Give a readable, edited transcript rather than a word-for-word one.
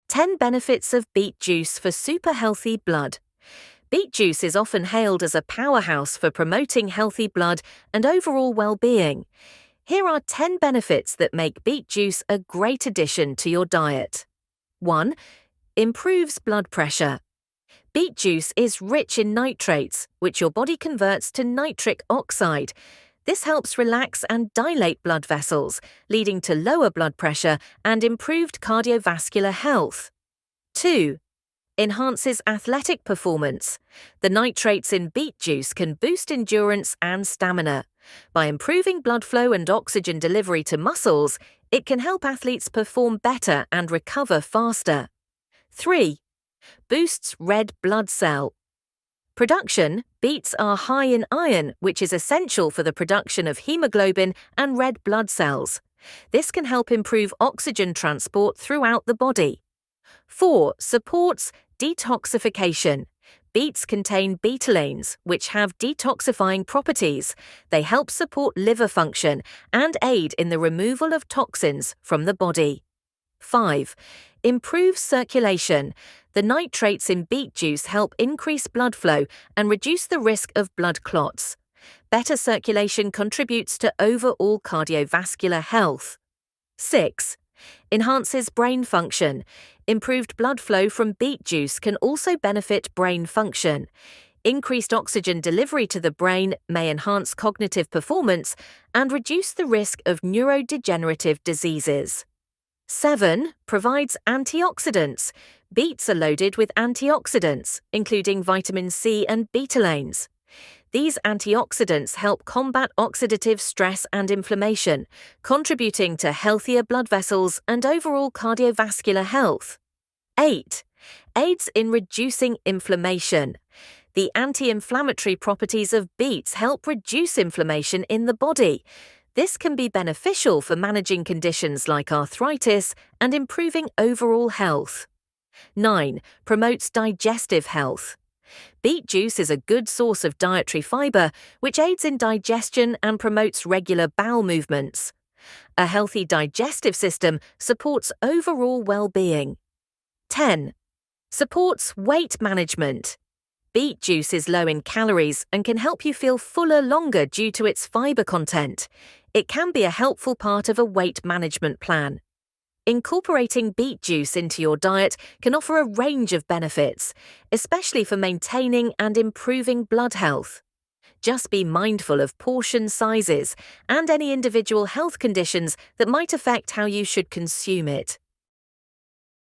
10 benefits of beet juice for super healthy blood. Beet juice is often hailed as a powerhouse for promoting healthy blood and overall well-being. Here are 10 benefits that make beet juice a great addition to your diet. 1. Improves blood pressure. Beet juice is rich in nitrates, which your body converts to nitric oxide. This helps relax and dilate blood vessels, leading to lower blood pressure and improved cardiovascular health. 2. Enhances athletic performance. The nitrates in beet juice can boost endurance and stamina. By improving blood flow and oxygen delivery to muscles, it can help athletes perform better and recover faster. 3. Boosts red blood cell production. Beets are high in iron, which is essential for the production of hemoglobin and red blood cells. This can help improve oxygen transport throughout the body. 4. Supports detoxification. Beets contain betalains, which have detoxifying properties. They help support liver function and aid in the removal of toxins from the body. 5. Improves circulation. The nitrates in beet juice help increase blood flow and reduce the risk of blood clots. Better circulation contributes to overall cardiovascular health. 6. Enhances brain function. Improved blood flow from beet juice can also benefit brain function. Increased oxygen delivery to the brain may enhance cognitive performance and reduce the risk of neurodegenerative diseases. 7. Provides antioxidants. Beets are loaded with antioxidants, including vitamin C and betalains. These antioxidants help combat oxidative stress and inflammation, contributing to healthier blood vessels and overall cardiovascular health. 8. Aids in reducing inflammation. The anti-inflammatory properties of beets help reduce inflammation in the body. This can be beneficial for managing conditions like arthritis and improving overall health. 9. Promotes digestive health. Beet juice is a good source of dietary fiber, which aids in digestion and promotes regular bowel movements. A healthy digestive system supports overall well-being. 10. Supports weight management. Beet juice is low in calories and can help you feel fuller longer due to its fiber content. It can be a helpful part of a weight management plan. Incorporating beet juice into your diet can offer a range of benefits, especially for maintaining and improving blood health. Just be mindful of portion sizes and any individual health conditions that might affect how you should consume it.